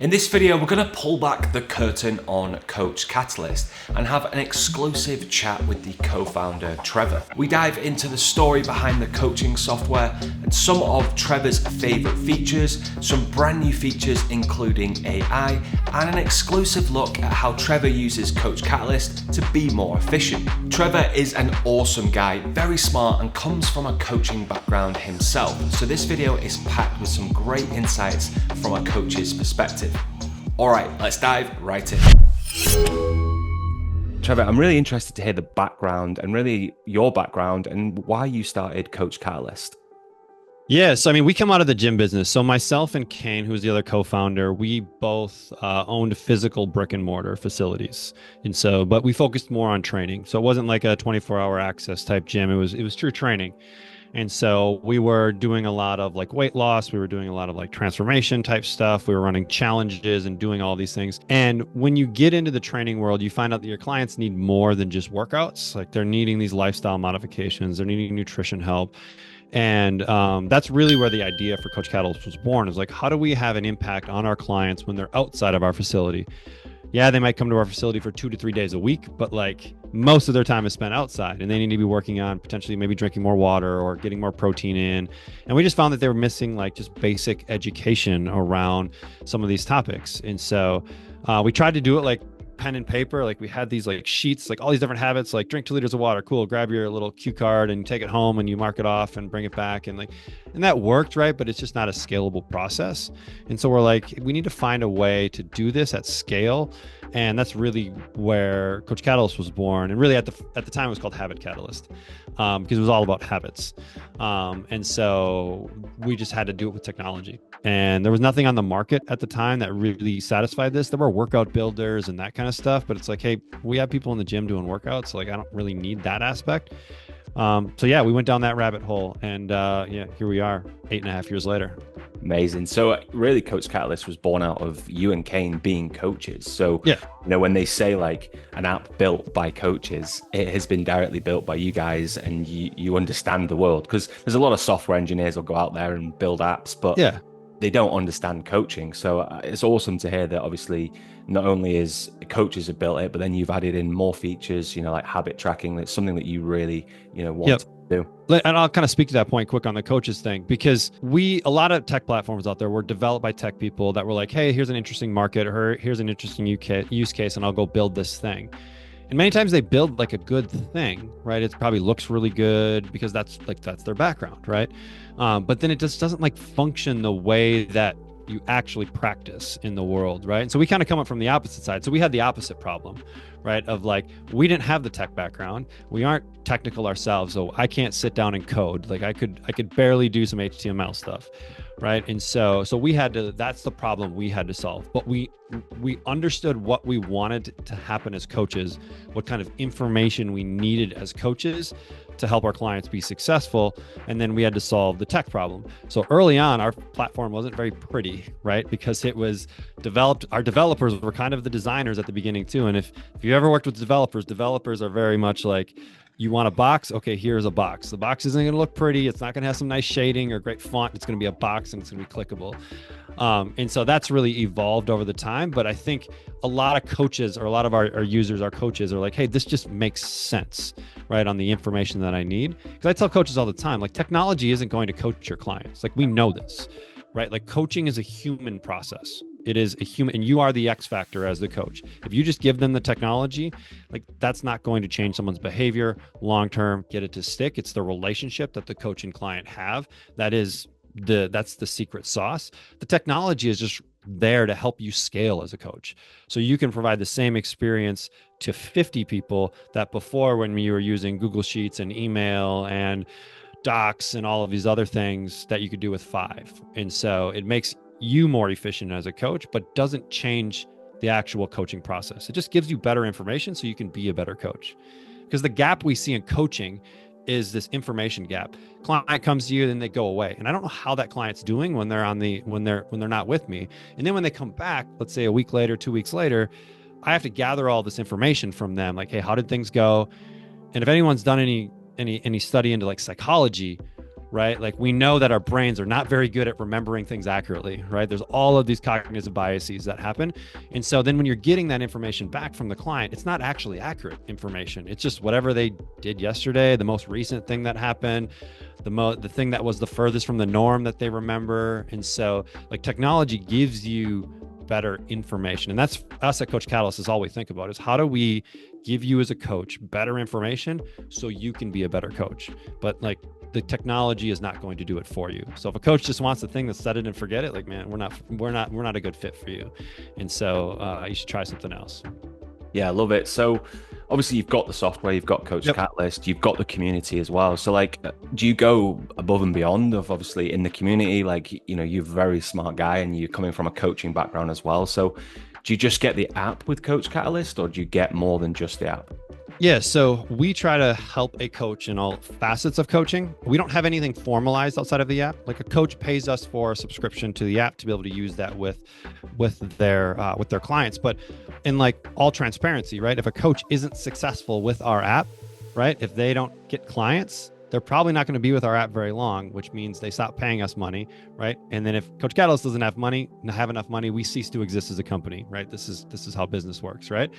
In this video, we're going to pull back the curtain on Coach Catalyst and have an exclusive chat with the co-founder, Trevor. We dive into the story behind the coaching software and some of Trevor's favorite features, some brand new features including AI, and an exclusive look at how Trevor uses Coach Catalyst to be more efficient. Trevor is an awesome guy, very smart, and comes from a coaching background himself. So this video is packed with some great insights from a coach's perspective. All right, let's dive right in. Trevor, I'm really interested to hear the background and really your background and why you started Coach Catalyst. Yes, we come out of the gym business. So myself and Kane, who's the other co-founder, we both owned physical brick and mortar facilities. But we focused more on training. So it wasn't like a 24-hour access type gym. It was true training. And so we were doing a lot of like weight loss. We were doing a lot of like transformation type stuff. We were running challenges and doing all these things. And when you get into the training world, you find out that your clients need more than just workouts. Like they're needing these lifestyle modifications. They're needing nutrition help. And that's really where the idea for Coach Catalyst was born, is like, how do we have an impact on our clients when they're outside of our facility? Yeah, they might come to our facility for 2 to 3 days a week, but like most of their time is spent outside, and they need to be working on potentially maybe drinking more water or getting more protein in. And we just found that they were missing like just basic education around some of these topics. And so we tried to do it like pen and paper. Like we had these like sheets, like all these different habits, like drink 2 liters of water. Cool. Grab your little cue card and take it home and you mark it off and bring it back. And that worked, right? But it's just not a scalable process. And so we're like, we need to find a way to do this at scale. And that's really where Coach Catalyst was born. And really at the time it was called Habit Catalyst, because it was all about habits. And so we just had to do it with technology. And there was nothing on the market at the time that really satisfied this. There were workout builders and that kind of stuff, but it's like, hey, we have people in the gym doing workouts. So like, I don't really need that aspect. So yeah, we went down that rabbit hole, and here we are 8.5 years later. Amazing. So really Coach Catalyst was born out of you and Kane being coaches. So, yeah, when they say like an app built by coaches, it has been directly built by you guys, and you understand the world, because there's a lot of software engineers will go out there and build apps, but yeah, they don't understand coaching. So it's awesome to hear that obviously not only is coaches have built it, but then you've added in more features, like habit tracking. That's something that you really, want to do. And I'll kind of speak to that point quick on the coaches thing, because a lot of tech platforms out there were developed by tech people that were like, hey, here's an interesting market, or here's an interesting use case, and I'll go build this thing. And many times they build like a good thing, right? It probably looks really good because that's their background, right? But then it just doesn't like function the way that you actually practice in the world, right? And so we kind of come up from the opposite side. So we had the opposite problem, right? Of like, we didn't have the tech background. We aren't technical ourselves. So I can't sit down and code. Like I could barely do some HTML stuff, right? And so that's the problem we had to solve. But we understood what we wanted to happen as coaches, what kind of information we needed as coaches to help our clients be successful. And then we had to solve the tech problem. So early on, our platform wasn't very pretty, right? Because it was developed, our developers were kind of the designers at the beginning too. And if you ever worked with developers are very much like, you want a box? Okay, here's a box. The box isn't going to look pretty. It's not going to have some nice shading or great font. It's going to be a box and it's going to be clickable. And so that's really evolved over the time. But I think a lot of coaches, or a lot of our users, our coaches, are like, hey, this just makes sense, right, on the information that I need. Because I tell coaches all the time, like, technology isn't going to coach your clients. Like, we know this, right? Like, coaching is a human process. It is a human, and you are the X factor as the coach. If you just give them the technology, like, that's not going to change someone's behavior long-term, get it to stick. It's the relationship that the coach and client have. That's the secret sauce. The technology is just there to help you scale as a coach. So you can provide the same experience to 50 people that before, when you were using Google Sheets and email and docs and all of these other things, that you could do with 5. And so it makes you more efficient as a coach, but doesn't change the actual coaching process. It just gives you better information so you can be a better coach. Because the gap we see in coaching is this information gap. Client comes to you, then they go away, and I don't know how that client's doing when they're not with me. And then when they come back, let's say a week later, 2 weeks later, I have to gather all this information from them, like, hey, how did things go? And if anyone's done any study into like psychology, right? Like we know that our brains are not very good at remembering things accurately, right? There's all of these cognitive biases that happen. And so then when you're getting that information back from the client, it's not actually accurate information. It's just whatever they did yesterday, the most recent thing that happened, the thing that was the furthest from the norm that they remember. And so like technology gives you better information. And that's us at Coach Catalyst is all we think about is how do we give you as a coach better information so you can be a better coach. But like the technology is not going to do it for you. So if a coach just wants the thing that's set it and forget it, like, man, we're not a good fit for you. And so you should try something else. Yeah, I love it. So obviously you've got the software, you've got Coach Catalyst, you've got the community as well. So like, do you go above and beyond of obviously in the community? Like, you know, you're a very smart guy and you're coming from a coaching background as well. So do you just get the app with Coach Catalyst or do you get more than just the app? Yeah, so we try to help a coach in all facets of coaching. We don't have anything formalized outside of the app. Like a coach pays us for a subscription to the app to be able to use that with their clients. But in like all transparency, right? If a coach isn't successful with our app, right? If they don't get clients, they're probably not going to be with our app very long, which means they stop paying us money, right? And then if Coach Catalyst doesn't have enough money, we cease to exist as a company, right? This is how business works, right?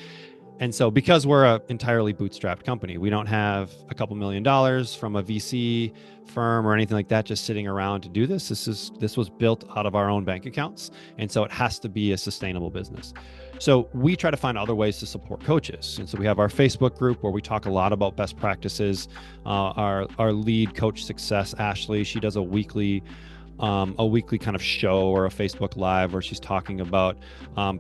And so because we're an entirely bootstrapped company, we don't have a couple $1 million from a VC firm or anything like that just sitting around to do this. This was built out of our own bank accounts. And so it has to be a sustainable business. So we try to find other ways to support coaches. And so we have our Facebook group where we talk a lot about best practices. Our lead coach success, Ashley, she does a weekly kind of show or a Facebook Live where she's talking about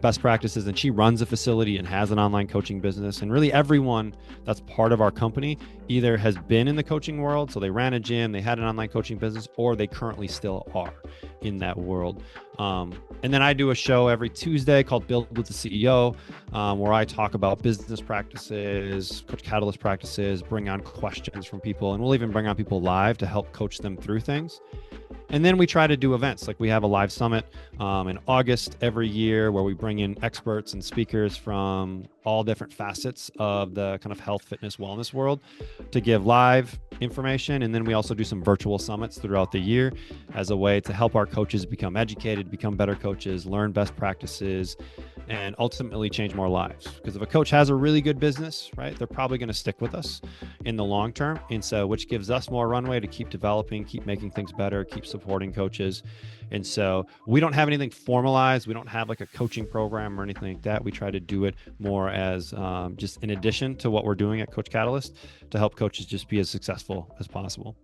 best practices, and she runs a facility and has an online coaching business. And really everyone that's part of our company either has been in the coaching world, so they ran a gym, they had an online coaching business, or they currently still are in that world. And then I do a show every Tuesday called Build with the CEO, where I talk about business practices, Coach Catalyst practices, bring on questions from people, and we'll even bring on people live to help coach them through things. And then we try to do events. Like we have a live summit in August every year where we bring in experts and speakers from all different facets of the kind of health, fitness, wellness world to give live information. And then we also do some virtual summits throughout the year as a way to help our coaches become educated, become better coaches, learn best practices, and ultimately change more lives. Because if a coach has a really good business, right, they're probably going to stick with us in the long term. And so, which gives us more runway to keep developing, keep making things better, keep supporting coaches. And so we don't have anything formalized. We don't have like a coaching program or anything like that. We try to do it more as just in addition to what we're doing at Coach Catalyst to help coaches just be as successful as possible.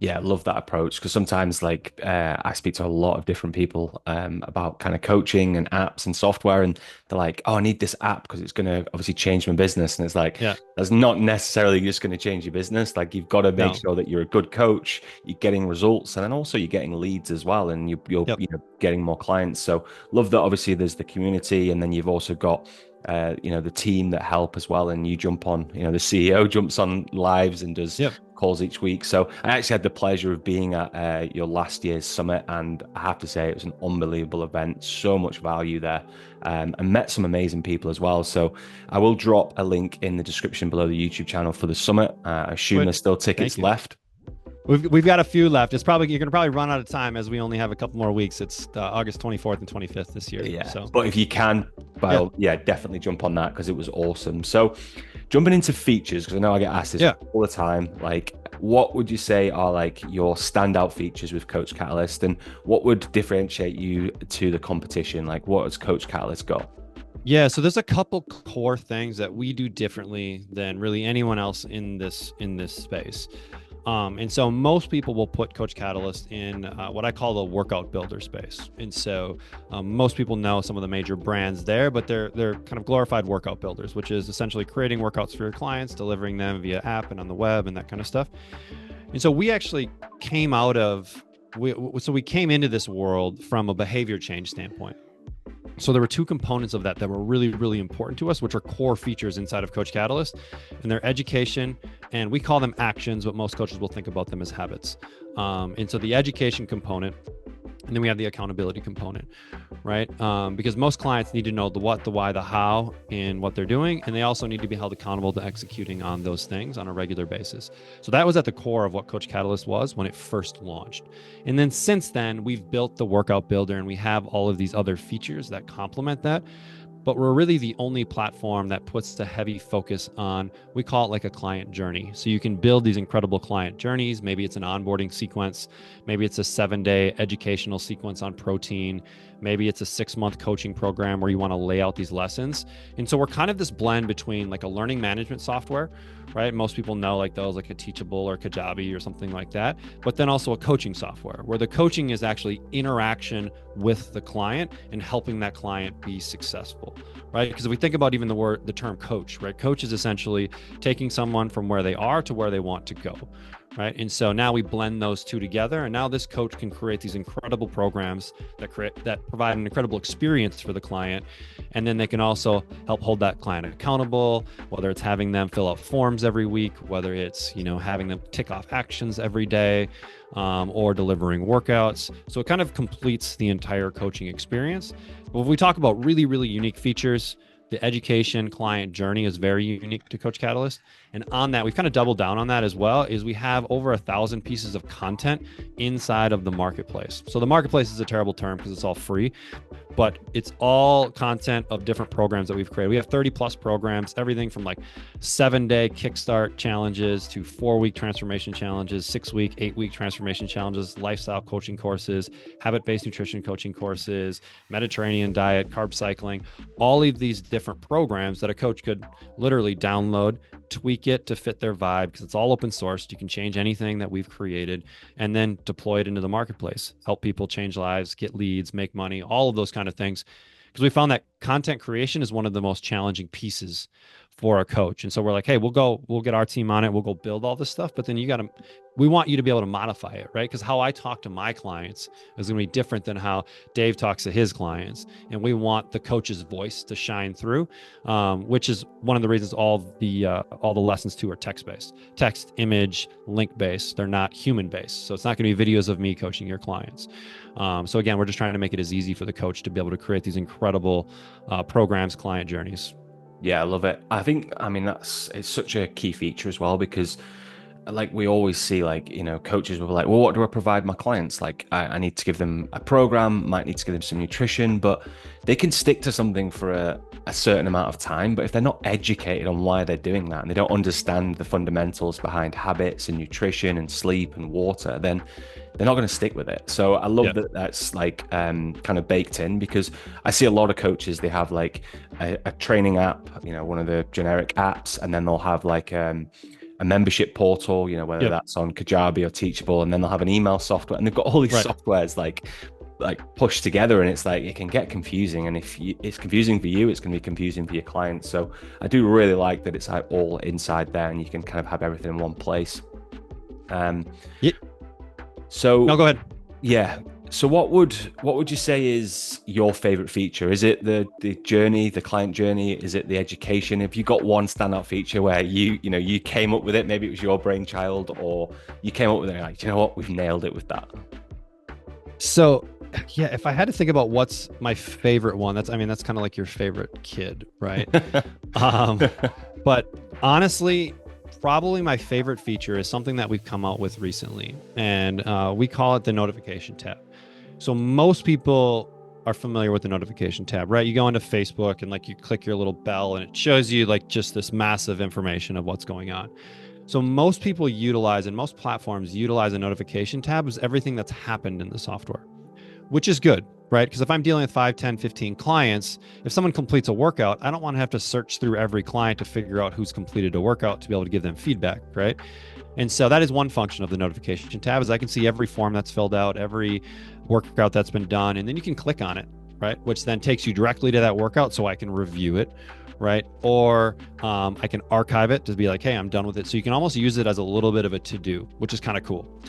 Yeah, I love that approach because sometimes like I speak to a lot of different people about kind of coaching and apps and software, and they're like, oh, I need this app because it's going to obviously change my business. And it's like, that's not necessarily just going to change your business. Like you've got to make sure that you're a good coach, you're getting results, and then also you're getting leads as well, and you're you know, getting more clients. So love that obviously there's the community, and then you've also got you know, the team that help as well, and you jump on, you know, the CEO jumps on lives and does calls each week. So I actually had the pleasure of being at your last year's summit, and I have to say it was an unbelievable event, so much value there, and met some amazing people as well. So I will drop a link in the description below the YouTube channel for the summit. I assume there's still tickets left. We've got a few left. You're going to probably run out of time as we only have a couple more weeks. It's August 24th and 25th this year. Yeah. So, but if you can, definitely jump on that because it was awesome. So jumping into features, because I know I get asked this all the time, like what would you say are like your standout features with Coach Catalyst, and what would differentiate you to the competition? Like what has Coach Catalyst got? Yeah, so there's a couple core things that we do differently than really anyone else in this space. And so most people will put Coach Catalyst in what I call the workout builder space. And so most people know some of the major brands there, but they're kind of glorified workout builders, which is essentially creating workouts for your clients, delivering them via app and on the web and that kind of stuff. And so we actually came into this world from a behavior change standpoint. So there were two components of that were really, really important to us, which are core features inside of Coach Catalyst, and their education, and we call them actions, but most coaches will think about them as habits. And so the education component And then we have the accountability component, right? Because most clients need to know the what, the why, the how in what they're doing. And they also need to be held accountable to executing on those things on a regular basis. So that was at the core of what Coach Catalyst was when it first launched. And then since then, we've built the workout builder and we have all of these other features that complement that. But we're really the only platform that puts a heavy focus on, we call it like a client journey. So you can build these incredible client journeys. Maybe it's an onboarding sequence. Maybe it's a 7-day educational sequence on protein. Maybe it's a 6-month coaching program where you want to lay out these lessons. And so we're kind of this blend between like a learning management software, right? Most people know like those, like a Teachable or Kajabi or something like that, but then also a coaching software where the coaching is actually interaction with the client and helping that client be successful, right? Because if we think about even the term coach, right? Coach is essentially taking someone from where they are to where they want to go, right? And so now we blend those two together, and now this coach can create these incredible programs that provide an incredible experience for the client, and then they can also help hold that client accountable, whether it's having them fill out forms every week, whether it's having them tick off actions every day, or delivering workouts. So it kind of completes the entire coaching experience. But if we talk about really, really unique features, the education client journey is very unique to Coach Catalyst. And on that, we've kind of doubled down on that as well, is we have over 1,000 pieces of content inside of the marketplace. So the marketplace is a terrible term because it's all free, but it's all content of different programs that we've created. We have 30 plus programs, everything from like 7-day kickstart challenges to 4-week transformation challenges, 6-week, 8-week transformation challenges, lifestyle coaching courses, habit-based nutrition coaching courses, Mediterranean diet, carb cycling, all of these different programs that a coach could literally download, tweak it to fit their vibe, because it's all open source. You can change anything that we've created and then deploy it into the marketplace, help people change lives, get leads, make money, all of those kind of things. Because we found that content creation is one of the most challenging pieces for a coach. And so we're like, hey, we'll get our team on it. We'll go build all this stuff. But then we want you to be able to modify it, right? Because how I talk to my clients is going to be different than how Dave talks to his clients. And we want the coach's voice to shine through, which is one of the reasons all the lessons too are text-based, text, image, link-based. They're not human-based. So it's not going to be videos of me coaching your clients. So again, we're just trying to make it as easy for the coach to be able to create these incredible programs, client journeys. Yeah, I love it. It's such a key feature as well, because like we always see, like, coaches will be like, well, what do I provide my clients? Like I need to give them a program, might need to give them some nutrition, but they can stick to something for a certain amount of time. But if they're not educated on why they're doing that, and they don't understand the fundamentals behind habits and nutrition and sleep and water, then they're not going to stick with it. So I love that that's like kind of baked in, because I see a lot of coaches, they have like a training app, one of the generic apps, and then they'll have like a membership portal, whether that's on Kajabi or Teachable, and then they'll have an email software, and they've got all these softwares like pushed together, and it's like it can get confusing. And if it's confusing for you, it's going to be confusing for your clients. So I do really like that it's like all inside there, and you can kind of have everything in one place. So no, go ahead. Yeah. So what would you say is your favorite feature? Is it the journey, the client journey? Is it the education? Have you got one standout feature where you came up with it? Maybe it was your brainchild, or you came up with it like, you know what, we've nailed it with that. So yeah, if I had to think about what's my favorite one, that's kind of like your favorite kid, right? But honestly, probably my favorite feature is something that we've come out with recently, and we call it the notification tab. So most people are familiar with the notification tab, right? You go into Facebook and like you click your little bell and it shows you like just this massive information of what's going on. So most people utilize, and most platforms utilize, a notification tab as everything that's happened in the software, which is good, right? Because if I'm dealing with 5, 10, 15 clients, if someone completes a workout, I don't want to have to search through every client to figure out who's completed a workout to be able to give them feedback, right? And so that is one function of the notification tab, is I can see every form that's filled out, every workout that's been done, and then you can click on it, right? Which then takes you directly to that workout so I can review it, right? Or I can archive it to be like, hey, I'm done with it. So you can almost use it as a little bit of a to-do, which is kind of cool.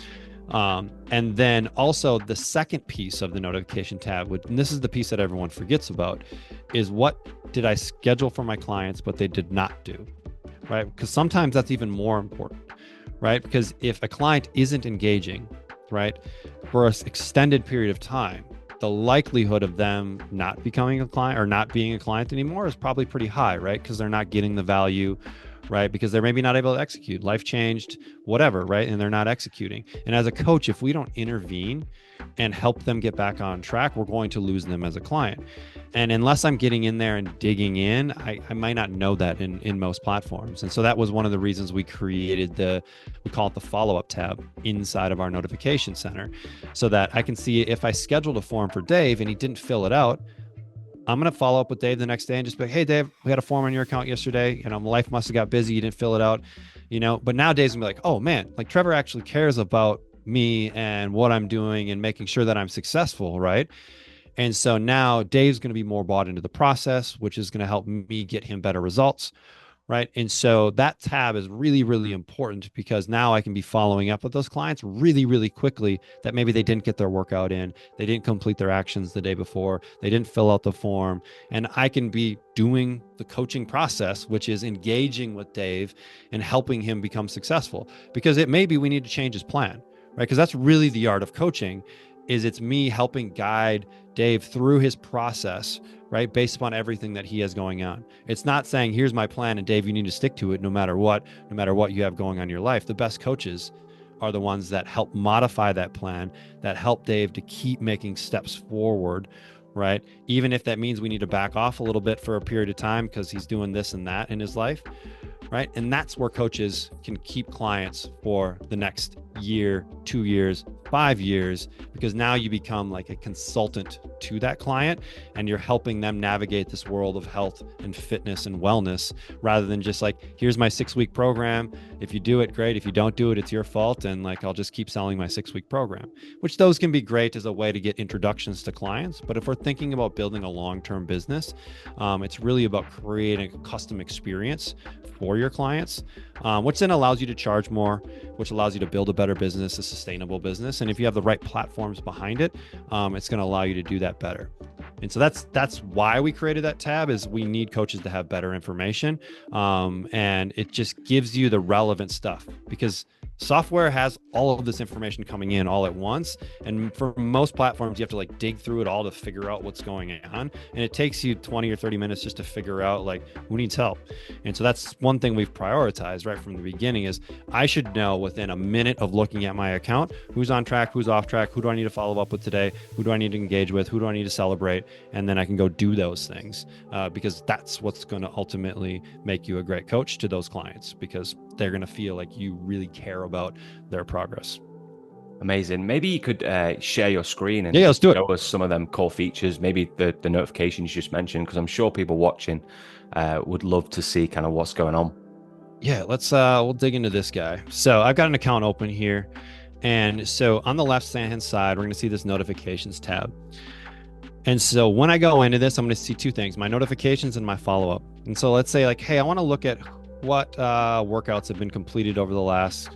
And then also the second piece of the notification tab, and this is the piece that everyone forgets about, is what did I schedule for my clients, but they did not do, right? Because sometimes that's even more important, right? Because if a client isn't engaging, right, for an extended period of time, the likelihood of them not becoming a client or not being a client anymore is probably pretty high, right? Because they're not getting the value, right? Because they're maybe not able to execute, life changed, whatever, right? And they're not executing. And as a coach, if we don't intervene and help them get back on track, we're going to lose them as a client. And unless I'm getting in there and digging in, I might not know that in most platforms. And so that was one of the reasons we created we call it the follow-up tab inside of our notification center, so that I can see if I scheduled a form for Dave and he didn't fill it out, I'm going to follow up with Dave the next day and just be like, hey, Dave, we had a form on your account yesterday. My life must have got busy. You didn't fill it out, but now Dave's gonna be like, oh man, like Trevor actually cares about me and what I'm doing and making sure that I'm successful, right? And so now Dave's going to be more bought into the process, which is going to help me get him better results, right? And so that tab is really, really important, because now I can be following up with those clients really, really quickly that maybe they didn't get their workout in, they didn't complete their actions the day before, they didn't fill out the form, and I can be doing the coaching process, which is engaging with Dave and helping him become successful. Because it may be we need to change his plan, right? Because that's really the art of coaching, is it's me helping guide Dave through his process, right? Based upon everything that he has going on. It's not saying, here's my plan and Dave, you need to stick to it no matter what you have going on in your life. The best coaches are the ones that help modify that plan, that help Dave to keep making steps forward, right? Even if that means we need to back off a little bit for a period of time because he's doing this and that in his life, right? And that's where coaches can keep clients for the next year, 2 years, 5 years, because now you become like a consultant to that client and you're helping them navigate this world of health and fitness and wellness, rather than just like, here's my 6-week program. If you do it, great. If you don't do it, it's your fault. And like, I'll just keep selling my 6-week program, which those can be great as a way to get introductions to clients. But if we're thinking about building a long-term business, it's really about creating a custom experience for your clients, which then allows you to charge more, which allows you to build a better business, a sustainable business. And if you have the right platforms behind it, it's going to allow you to do that better. And so that's why we created that tab, is we need coaches to have better information. And it just gives you the relevant stuff, because software has all of this information coming in all at once. And for most platforms, you have to like dig through it all to figure out what's going on. And it takes you 20 or 30 minutes just to figure out like who needs help. And so that's one thing we've prioritized right from the beginning, is I should know within a minute of looking at my account, who's on track, who's off track, who do I need to follow up with today, who do I need to engage with, who do I need to celebrate? And then I can go do those things, because that's what's going to ultimately make you a great coach to those clients, because they're going to feel like you really care about their progress. Amazing. Maybe you could share your screen and let's do it. show us some of them core features, maybe the notifications you just mentioned, because I'm sure people watching would love to see kind of what's going on. Yeah, we'll dig into this guy. So I've got an account open here. And so on the left-hand side, we're going to see this notifications tab. And so when I go into this, I'm going to see two things: my notifications and my follow-up. And so let's say like, hey, I want to look at what workouts have been completed over the last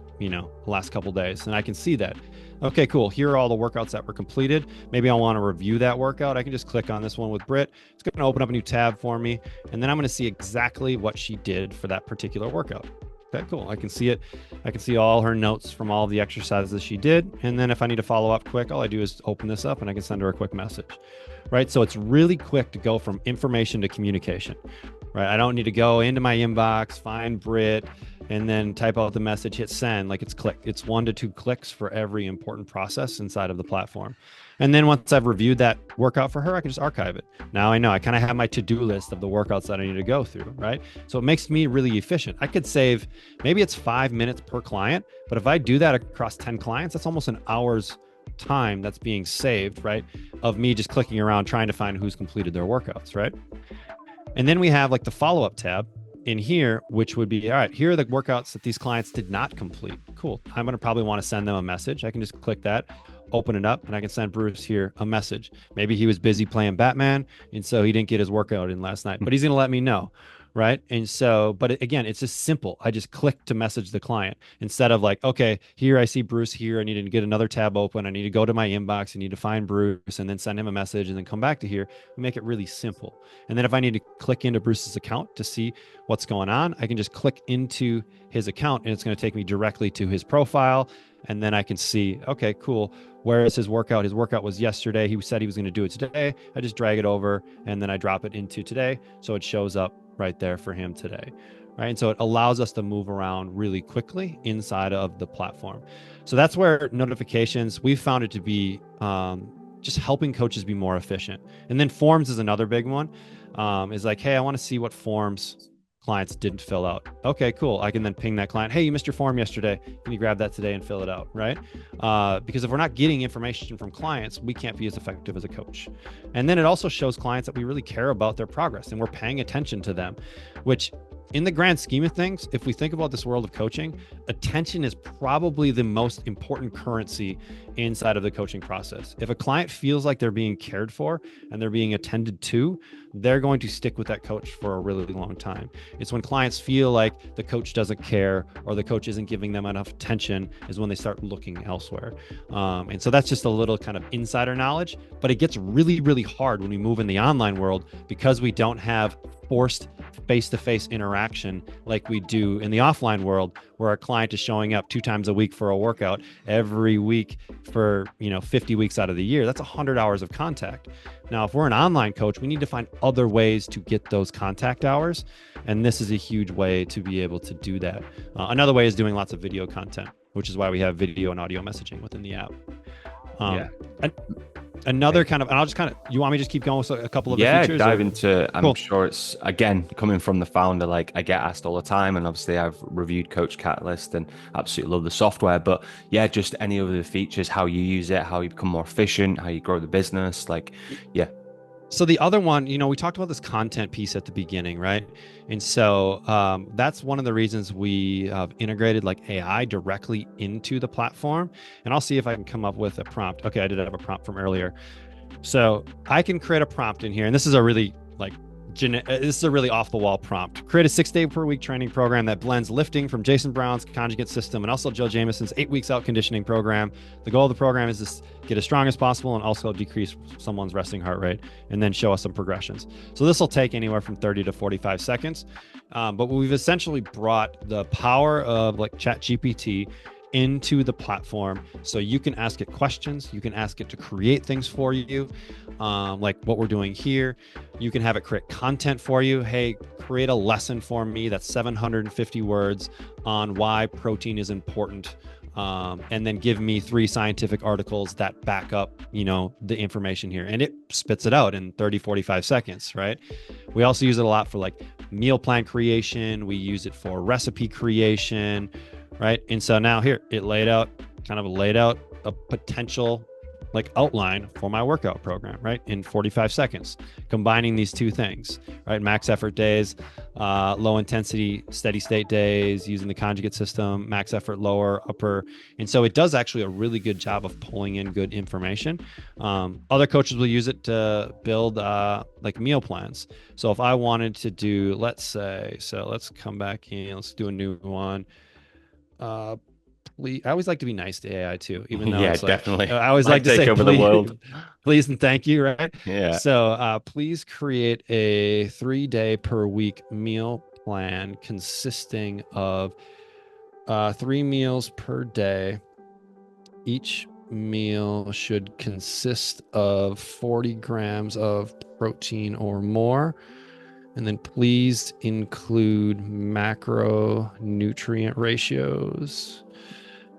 couple days. And I can see that. Okay, cool. Here are all the workouts that were completed. Maybe I want to review that workout. I can just click on this one with Britt. It's going to open up a new tab for me. And then I'm going to see exactly what she did for that particular workout. Okay, cool. I can see it. I can see all her notes from all the exercises she did. And then if I need to follow up quick, all I do is open this up and I can send her a quick message, right? So it's really quick to go from information to communication, right? I don't need to go into my inbox, find Britt, and then type out the message, hit send. Like, it's 1 to 2 clicks for every important process inside of the platform. And then once I've reviewed that workout for her, I can just archive it. Now I know I kind of have my to-do list of the workouts that I need to go through, right? So it makes me really efficient. I could save, maybe it's 5 minutes per client, but if I do that across 10 clients, that's almost an hour's time that's being saved, right? Of me just clicking around trying to find who's completed their workouts, right? And then we have like the follow-up tab in here, which would be, all right, here are the workouts that these clients did not complete. Cool. I'm going to probably want to send them a message. I can just click that, open it up, and I can send Bruce here a message. Maybe he was busy playing Batman, and so he didn't get his workout in last night, but he's going to let me know, right? And so, but again, it's just simple. I just click to message the client instead of like, okay, here I see Bruce here. I need to get another tab open. I need to go to my inbox. I need to find Bruce and then send him a message and then come back to here. We make it really simple. And then if I need to click into Bruce's account to see what's going on, I can just click into his account and it's going to take me directly to his profile. And then I can see, okay, cool. Where is his workout? His workout was yesterday. He said he was going to do it today. I just drag it over and then I drop it into today. So it shows up right there for him today. Right. And so it allows us to move around really quickly inside of the platform. So that's where notifications, we've found it to be just helping coaches be more efficient. And then forms is another big one. Is like, hey, I want to see what forms clients didn't fill out. Okay, cool. I can then ping that client. Hey, you missed your form yesterday. Can you grab that today and fill it out? Right. Because if we're not getting information from clients, we can't be as effective as a coach. And then it also shows clients that we really care about their progress and we're paying attention to them, which in the grand scheme of things, if we think about this world of coaching, attention is probably the most important currency inside of the coaching process. If a client feels like they're being cared for and they're being attended to, they're going to stick with that coach for a really long time. It's when clients feel like the coach doesn't care or the coach isn't giving them enough attention is when they start looking elsewhere. And so that's just a little kind of insider knowledge, but it gets really, really hard when we move in the online world because we don't have forced face-to-face interaction like we do in the offline world, where our client is showing up 2 times a week for a workout every week for 50 weeks out of the year. That's 100 hours of contact. Now, if we're an online coach, we need to find other ways to get those contact hours. And this is a huge way to be able to do that. Another way is doing lots of video content, which is why we have video and audio messaging within the app. Another kind of, and I'll just kind of, you want me to just keep going with a couple of the features? Yeah, dive into, I'm sure it's, again, coming from the founder, like I get asked all the time, and obviously I've reviewed Coach Catalyst and absolutely love the software, but yeah, just any of the features, how you use it, how you become more efficient, how you grow the business, like, yeah. So the other one, we talked about this content piece at the beginning, right? And so that's one of the reasons we have integrated like AI directly into the platform. And I'll see if I can come up with a prompt. Okay, I did have a prompt from earlier. So I can create a prompt in here. And this is a really off the wall prompt. Create a 6-day per week training program that blends lifting from Jason Brown's conjugate system and also Joe Jamison's 8 weeks out conditioning program. The goal of the program is to get as strong as possible and also decrease someone's resting heart rate and then show us some progressions. So this will take anywhere from 30 to 45 seconds. But we've essentially brought the power of like ChatGPT into the platform, so you can ask it questions, you can ask it to create things for you, like what we're doing here. You can have it create content for you. Hey, create a lesson for me that's 750 words on why protein is important, and then give me 3 scientific articles that back up the information here, and it spits it out in 30-45 seconds, right? We also use it a lot for like meal plan creation. We use it for recipe creation, right? And so now here it laid out a potential like outline for my workout program, right? In 45 seconds, combining these 2 things, right? Max effort days, low intensity, steady state days, using the conjugate system, max effort, lower, upper. And so it does actually a really good job of pulling in good information. Other coaches will use it to build like meal plans. So if I wanted to do, let's come back in, let's do a new one. I always like to be nice to AI too, even though it's like, definitely. I always like to say over the world. Please and thank you, right? Yeah. So please create a 3-day per week meal plan consisting of 3 meals per day. Each meal should consist of 40 grams of protein or more. And then please include macronutrient ratios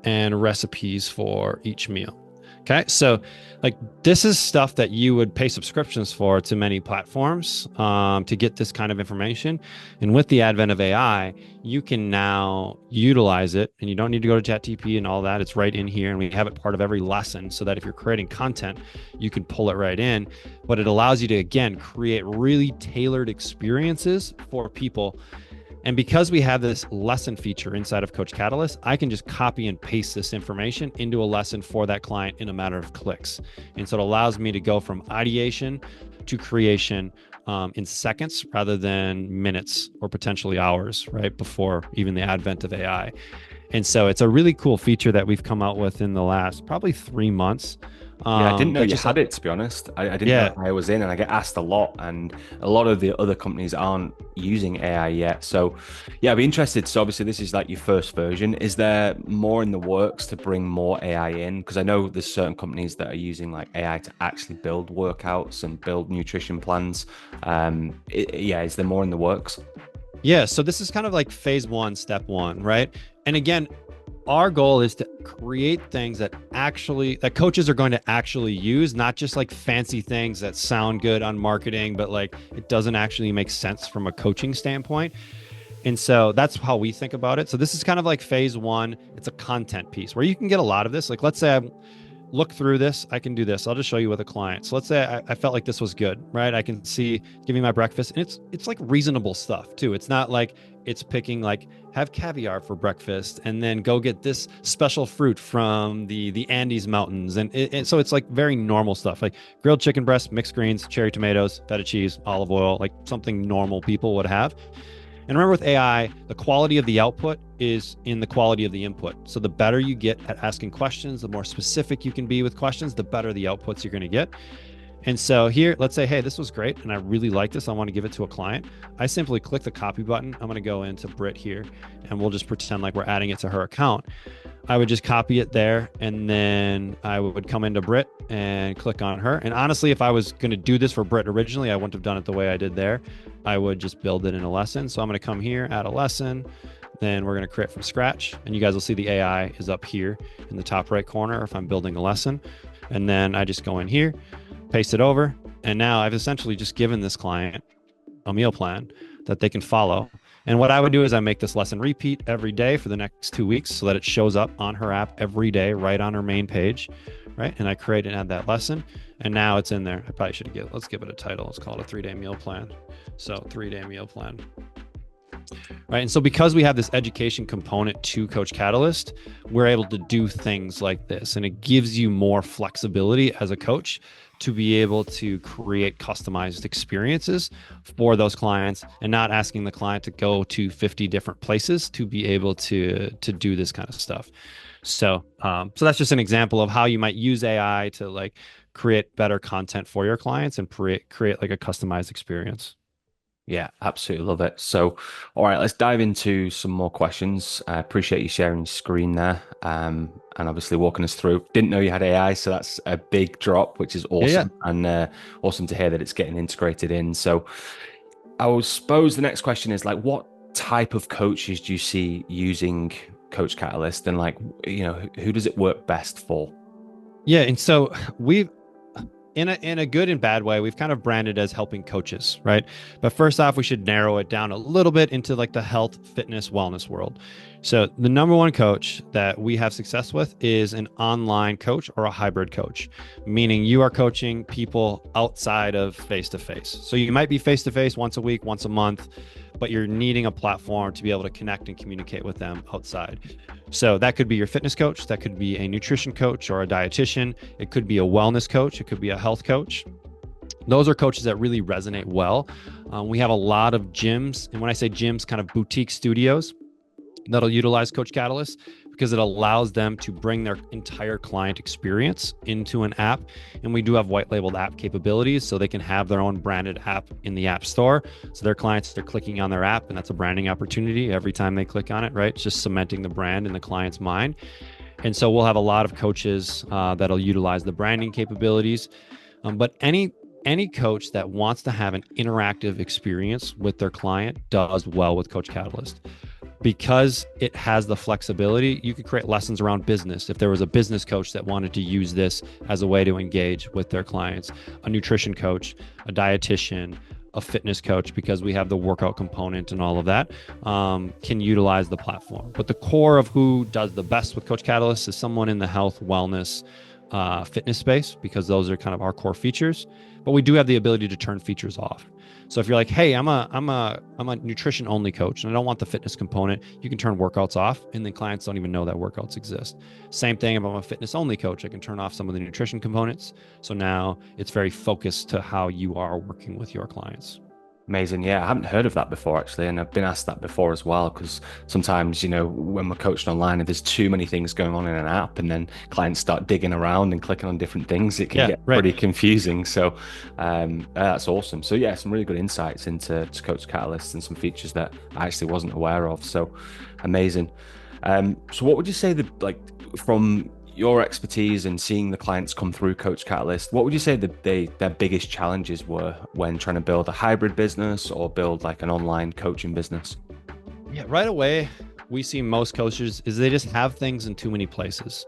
and recipes for each meal. Okay, so like this is stuff that you would pay subscriptions for to many platforms to get this kind of information. And with the advent of AI, you can now utilize it, and you don't need to go to ChatGPT and all that. It's right in here, and we have it part of every lesson so that if you're creating content, you can pull it right in. But it allows you to, again, create really tailored experiences for people. And because we have this lesson feature inside of Coach Catalyst, I can just copy and paste this information into a lesson for that client in a matter of clicks. And so it allows me to go from ideation to creation in seconds rather than minutes or potentially hours, right? Before even the advent of AI. And so it's a really cool feature that we've come out with in the last probably 3 months. Yeah, I didn't know That you just, had it, to be honest. I didn't know yeah, AI was in, and I get asked a lot, and a lot of the other companies aren't using AI yet. So, yeah, I'd be interested. So, obviously, this is like your first version. Is there more in the works to bring more AI in? Because I know there's certain companies that are using like AI to actually build workouts and build nutrition plans. Yeah, is there more in the works? yeah. So this is kind of like phase one, step one, right? And again, our goal is to create things that coaches are going to actually use, not just like fancy things that sound good on marketing, but like it doesn't actually make sense from a coaching standpoint. And so that's how we think about it. So this is kind of like phase one. It's a content piece where you can get a lot of this. Like, let's say I look through this, I can do this. I'll just show you with a client. So let's say I felt like this was good, right? I can see giving my breakfast, and it's like reasonable stuff too. It's not like it's picking like have caviar for breakfast and then go get this special fruit from the Andes Mountains, and so it's like very normal stuff like grilled chicken breast, mixed greens, cherry tomatoes, feta cheese, olive oil, like something normal people would have. And remember, with AI, the quality of the output is in the quality of the input. So the better you get at asking questions, the more specific you can be with questions, the better the outputs you're going to get. And so here, let's say, hey, this was great, and I really like this. I want to give it to a client. I simply click the copy button. I'm going to go into Britt here, and we'll just pretend like we're adding it to her account. I would just copy it there, and then I would come into Britt and click on her. And honestly, if I was going to do this for Britt originally, I wouldn't have done it the way I did there. I would just build it in a lesson. So I'm going to come here, add a lesson. Then we're going to create from scratch. And you guys will see the AI is up here in the top right corner if I'm building a lesson. And then I just go in here, paste it over. And now I've essentially just given this client a meal plan that they can follow. And what I would do is I make this lesson repeat every day for the next 2 weeks so that it shows up on her app every day, right on her main page, right? And I create and add that lesson. And now it's in there. I probably should let's give it a title. Let's call it a 3-day meal plan. So 3-day meal plan. Right. And so because we have this education component to Coach Catalyst, we're able to do things like this. And it gives you more flexibility as a coach to be able to create customized experiences for those clients and not asking the client to go to 50 different places to be able to do this kind of stuff. So so that's just an example of how you might use AI to like create better content for your clients and create like a customized experience. Yeah, absolutely love it. So, all right, let's dive into some more questions. I appreciate you sharing your screen there, and obviously walking us through. Didn't know you had AI, so that's a big drop, which is awesome, and awesome to hear that it's getting integrated in. So, I suppose the next question is like, what type of coaches do you see using Coach Catalyst, and like, who does it work best for? Yeah, and so we've in a good and bad way, we've kind of branded as helping coaches, right? But first off, we should narrow it down a little bit into like the health, fitness, wellness world. So the number one coach that we have success with is an online coach or a hybrid coach, meaning you are coaching people outside of face-to-face. So you might be face-to-face once a week, once a month, but you're needing a platform to be able to connect and communicate with them outside. So that could be your fitness coach, that could be a nutrition coach or a dietitian, it could be a wellness coach, it could be a health coach. Those are coaches that really resonate well. We have a lot of gyms, and when I say gyms, kind of boutique studios that'll utilize Coach Catalyst because it allows them to bring their entire client experience into an app. And we do have white labeled app capabilities, so they can have their own branded app in the app store. So their clients, they're clicking on their app, and that's a branding opportunity every time they click on it, right? It's just cementing the brand in the client's mind. And so we'll have a lot of coaches that'll utilize the branding capabilities. But any coach that wants to have an interactive experience with their client does well with Coach Catalyst. Because it has the flexibility, you could create lessons around business. If there was a business coach that wanted to use this as a way to engage with their clients, a nutrition coach, a dietitian, a fitness coach, because we have the workout component and all of that, can utilize the platform. But the core of who does the best with Coach Catalyst is someone in the health, wellness, fitness space, because those are kind of our core features. But we do have the ability to turn features off. So if you're like, hey, I'm a nutrition only coach and I don't want the fitness component, you can turn workouts off, and then clients don't even know that workouts exist. Same thing if I'm a fitness only coach, I can turn off some of the nutrition components. So now it's very focused to how you are working with your clients. Amazing. Yeah, I haven't heard of that before actually, and I've been asked that before as well, because sometimes, when we're coaching online, if there's too many things going on in an app and then clients start digging around and clicking on different things, it can get pretty confusing. So that's awesome. So yeah, some really good insights into Coach Catalyst and some features that I actually wasn't aware of. So amazing. So what would you say from your expertise and seeing the clients come through Coach Catalyst, what would you say their biggest challenges were when trying to build a hybrid business or build like an online coaching business? Yeah, right away, we see most coaches is they just have things in too many places.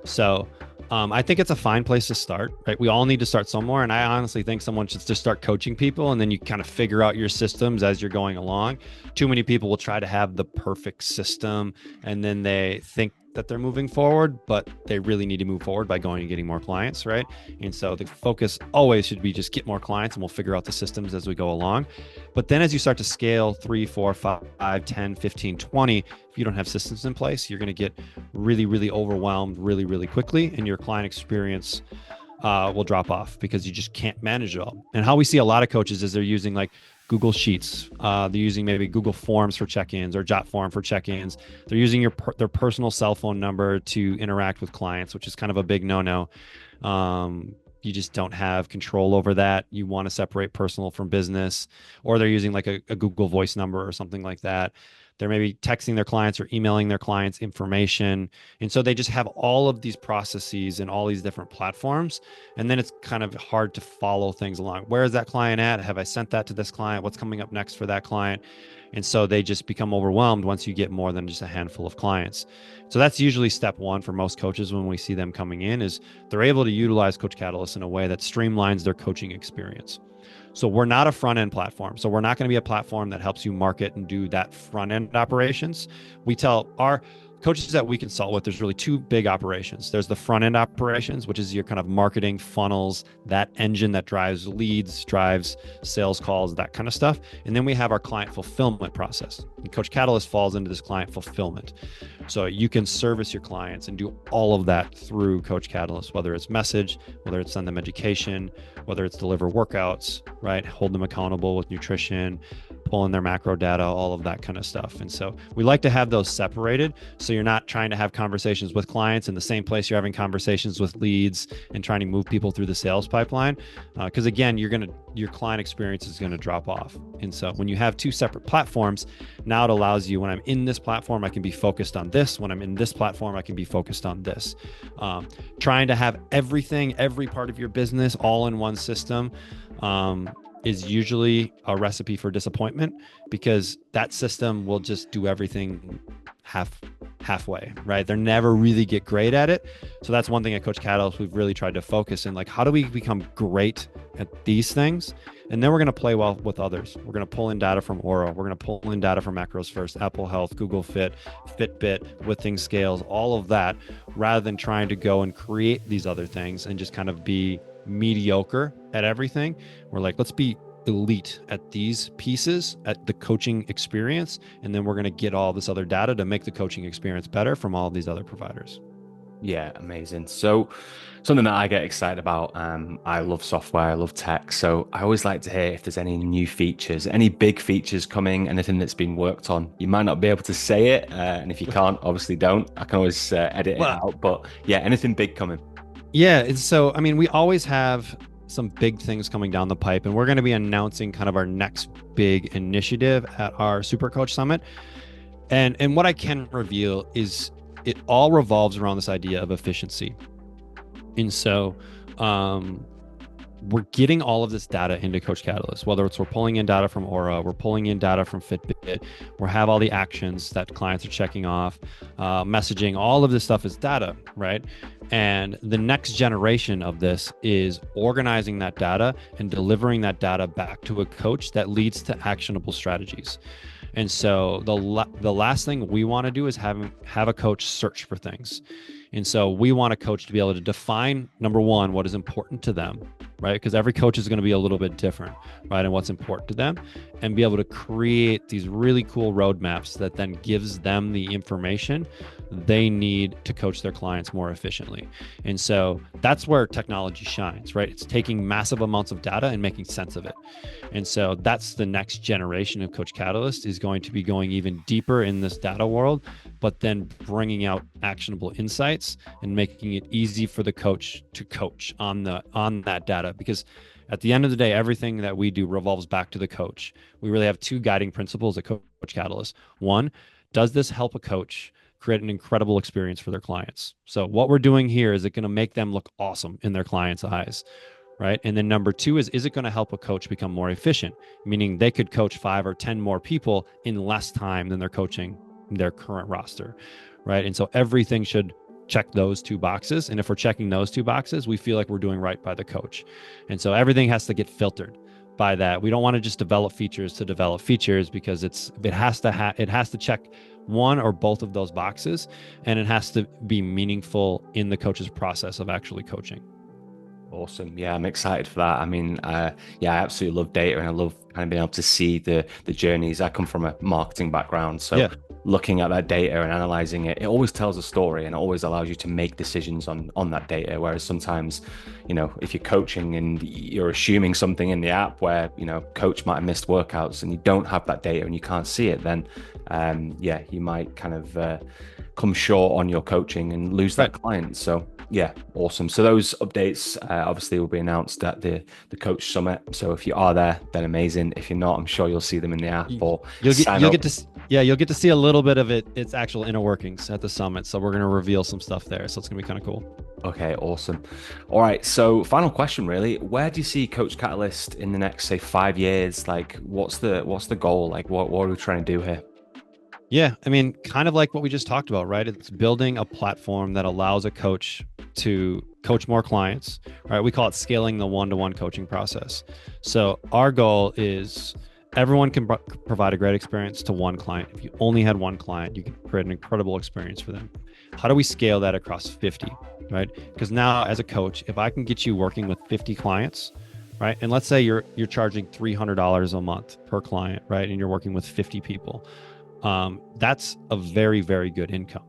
So I think it's a fine place to start, right? We all need to start somewhere. And I honestly think someone should just start coaching people, and then you kind of figure out your systems as you're going along. Too many people will try to have the perfect system, and then they think that they're moving forward, but they really need to move forward by going and getting more clients, right? And so the focus always should be just get more clients, and we'll figure out the systems as we go along. But then as you start to scale 3, 4, 5, 10, 15, 20, if you don't have systems in place, you're going to get really, really overwhelmed really, really quickly, and your client experience will drop off because you just can't manage it all. And how we see a lot of coaches is they're using like Google Sheets. They're using maybe Google Forms for check-ins or Jotform for check-ins. They're using their personal cell phone number to interact with clients, which is kind of a big no-no. You just don't have control over that. You want to separate personal from business, or they're using like a Google Voice number or something like that. They're maybe texting their clients or emailing their clients information. And so they just have all of these processes and all these different platforms. And then it's kind of hard to follow things along. Where is that client at? Have I sent that to this client? What's coming up next for that client? And so they just become overwhelmed once you get more than just a handful of clients. So that's usually step one for most coaches when we see them coming in, is they're able to utilize Coach Catalyst in a way that streamlines their coaching experience. So we're not a front end platform. So we're not going to be a platform that helps you market and do that front end operations. We tell our coaches that we consult with, there's really two big operations. There's the front end operations, which is your kind of marketing funnels, that engine that drives leads, drives sales calls, that kind of stuff. And then we have our client fulfillment process. And Coach Catalyst falls into this client fulfillment. So you can service your clients and do all of that through Coach Catalyst, whether it's message, whether it's send them education, whether it's deliver workouts, right? Hold them accountable with nutrition, pull in their macro data, all of that kind of stuff. And so we like to have those separated. So you're not trying to have conversations with clients in the same place you're having conversations with leads and trying to move people through the sales pipeline. Because again, your client experience is going to drop off. And so when you have two separate platforms, now it allows you, when I'm in this platform, I can be focused on this. When I'm in this platform, I can be focused on this. Trying to have everything, every part of your business all in one system is usually a recipe for disappointment, because that system will just do everything halfway, right? They never really get great at it. So that's one thing at Coach Catalyst we've really tried to focus in, like, how do we become great at these things? And then we're going to play well with others. We're going to pull in data from Aura. We're going to pull in data from Macros First, Apple Health, Google Fit, Fitbit, with things scales, all of that, rather than trying to go and create these other things and just kind of be mediocre at everything. We're like, let's be elite at these pieces, at the coaching experience, and then we're going to get all this other data to make the coaching experience better from all of these other providers. Yeah, amazing. So something that I get excited about, I love software, I love tech. So I always like to hear if there's any new features, any big features coming, anything that's been worked on. You might not be able to say it. And if you can't, obviously don't. I can always edit it out. But yeah, anything big coming. Yeah. So, I mean, we always have some big things coming down the pipe, and we're going to be announcing kind of our next big initiative at our Super Coach Summit. And what I can reveal is it all revolves around this idea of efficiency. And so we're getting all of this data into Coach Catalyst, whether it's we're pulling in data from Aura, we're pulling in data from Fitbit, we have all the actions that clients are checking off, messaging, all of this stuff is data, right? And the next generation of this is organizing that data and delivering that data back to a coach that leads to actionable strategies. And so the last thing we want to do is have a coach search for things. And so we want a coach to be able to define, number one, what is important to them, right? Because every coach is going to be a little bit different, right? And what's important to them, and be able to create these really cool roadmaps that then gives them the information they need to coach their clients more efficiently. And so that's where technology shines, right? It's taking massive amounts of data and making sense of it. And so that's the next generation of Coach Catalyst, is going to be going even deeper in this data world, but then bringing out actionable insights and making it easy for the coach to coach on that data. Because at the end of the day, everything that we do revolves back to the coach. We really have two guiding principles at Coach Catalyst. One, does this help a coach create an incredible experience for their clients? So what we're doing here, is it going to make them look awesome in their clients' eyes, right? And then number two is it going to help a coach become more efficient? Meaning they could coach 5 or 10 more people in less time than they're coaching their current roster, right? And so everything should check those two boxes. And if we're checking those two boxes, we feel like we're doing right by the coach. And so everything has to get filtered by that. We don't want to just develop features to develop features, because it has to check one or both of those boxes, and it has to be meaningful in the coach's process of actually coaching. Awesome. Yeah, I'm excited for that. I mean, I absolutely love data, and I love kind of being able to see the journeys. I come from a marketing background, so looking at that data and analyzing it, it always tells a story, and it always allows you to make decisions on that data. Whereas sometimes, if you're coaching and you're assuming something in the app where, coach might have missed workouts and you don't have that data and you can't see it, then you might kind of come short on your coaching and lose that client. So yeah, awesome. So those updates obviously will be announced at the Coach Summit. So if you are there, then amazing. If you're not, I'm sure you'll see them in the app, or you'll get to see a little bit of its actual inner workings at the summit. So we're going to reveal some stuff there. So it's going to be kind of cool. Okay, awesome. All right. So final question, really, where do you see Coach Catalyst in the next, say, 5 years? Like, what's the goal? Like, what are we trying to do here? Yeah, I mean, kind of like what we just talked about, right? It's building a platform that allows a coach to coach more clients, right? We call it scaling the one-to-one coaching process. So our goal is everyone can provide a great experience to one client. If you only had one client, you could create an incredible experience for them. How do we scale that across 50, right? Because now as a coach, if I can get you working with 50 clients, right? And let's say you're charging $300 a month per client, right? And you're working with 50 people. That's a very, very good income,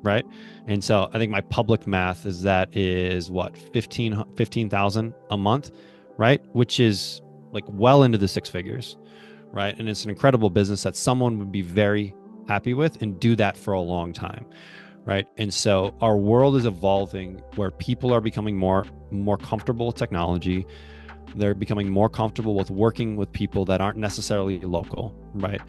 right? And so I think my public math is what, 15,000 a month, right? Which is like well into the 6 figures, right? And it's an incredible business that someone would be very happy with and do that for a long time, right? And so our world is evolving where people are becoming more comfortable with technology. They're becoming more comfortable with working with people that aren't necessarily local, right?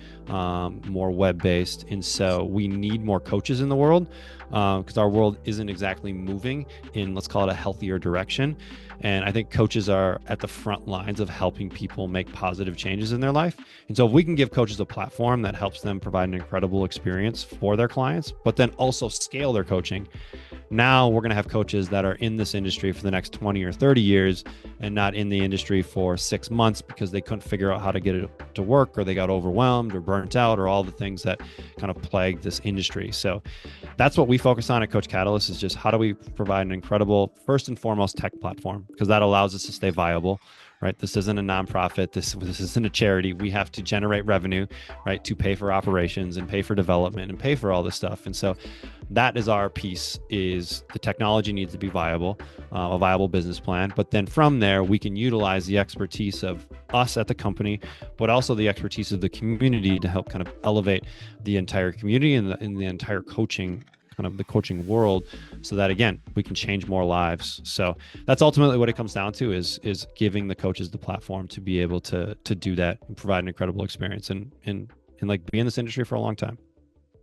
More web-based. And so we need more coaches in the world because our world isn't exactly moving in, let's call it, a healthier direction. And I think coaches are at the front lines of helping people make positive changes in their life. And so if we can give coaches a platform that helps them provide an incredible experience for their clients, but then also scale their coaching, now we're going to have coaches that are in this industry for the next 20 or 30 years and not in the industry for 6 months because they couldn't figure out how to get it to work, or they got overwhelmed or burnt out, or all the things that kind of plague this industry. So that's what we focus on at Coach Catalyst, is just how do we provide an incredible, first and foremost, tech platform, because that allows us to stay viable, right? This isn't a nonprofit. This isn't a charity. We have to generate revenue, right, to pay for operations and pay for development and pay for all this stuff. And so that is our piece, is the technology needs to be viable, a viable business plan. But then from there, we can utilize the expertise of us at the company, but also the expertise of the community to help kind of elevate the entire community and the entire coaching, kind of the coaching world, so that, again, we can change more lives. So that's ultimately what it comes down to, is giving the coaches the platform to be able to do that and provide an incredible experience and like be in this industry for a long time.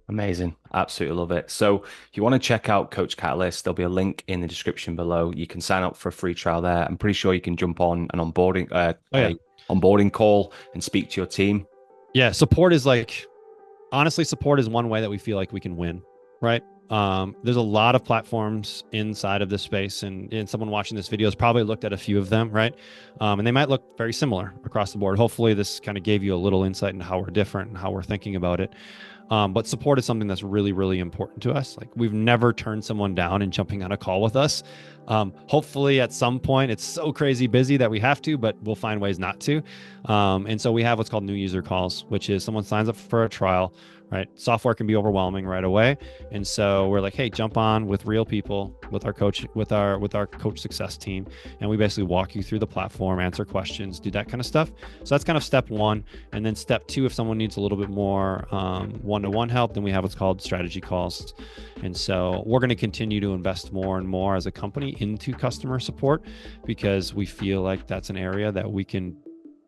Amazing. Absolutely love it. So if you want to check out Coach Catalyst, there'll be a link in the description below. You can sign up for a free trial there. I'm pretty sure you can jump on an onboarding call and speak to your team. Yeah. Support is honestly, support is one way that we feel like we can win, right? There's a lot of platforms inside of this space, and someone watching this video has probably looked at a few of them, right? And they might look very similar across the board. Hopefully this kind of gave you a little insight into how we're different and how we're thinking about it. But support is something that's really, really important to us. Like we've never turned someone down in jumping on a call with us. Hopefully at some point it's so crazy busy that we have to, but we'll find ways not to. And so we have what's called new user calls, which is someone signs up for a trial, right? Software can be overwhelming right away. And so we're like, hey, jump on with real people, with our coach, with our coach success team. And we basically walk you through the platform, answer questions, do that kind of stuff. So that's kind of step one. And then step two, if someone needs a little bit more one-to-one help, then we have what's called strategy calls. And so we're going to continue to invest more and more as a company into customer support because we feel like that's an area that we can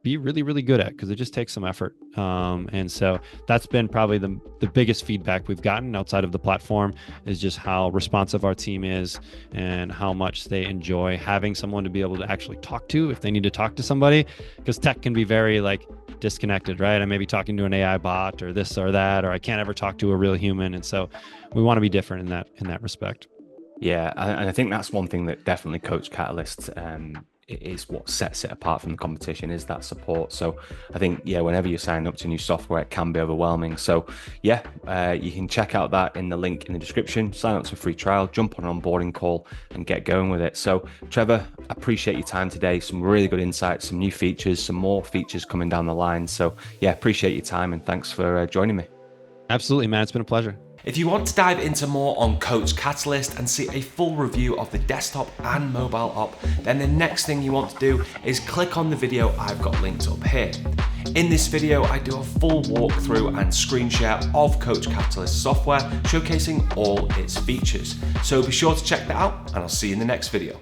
be really, really good at because it just takes some effort. And so that's been probably the biggest feedback we've gotten outside of the platform is just how responsive our team is and how much they enjoy having someone to be able to actually talk to if they need to talk to somebody, because tech can be very like disconnected, right? I may be talking to an AI bot or this or that, or I can't ever talk to a real human. And so we want to be different in that respect. Yeah, and I think that's one thing that definitely Coach Catalyst it is what sets it apart from the competition, is that support. So I think, yeah, whenever you sign up to new software, it can be overwhelming. So yeah, you can check out that in the link in the description, sign up to a free trial, jump on an onboarding call and get going with it. So Trevor, I appreciate your time today. Some really good insights, some new features, some more features coming down the line. So yeah, appreciate your time and thanks for joining me. Absolutely, man. It's been a pleasure. If you want to dive into more on Coach Catalyst and see a full review of the desktop and mobile app, then the next thing you want to do is click on the video I've got linked up here. In this video, I do a full walkthrough and screen share of Coach Catalyst software, showcasing all its features. So be sure to check that out, and I'll see you in the next video.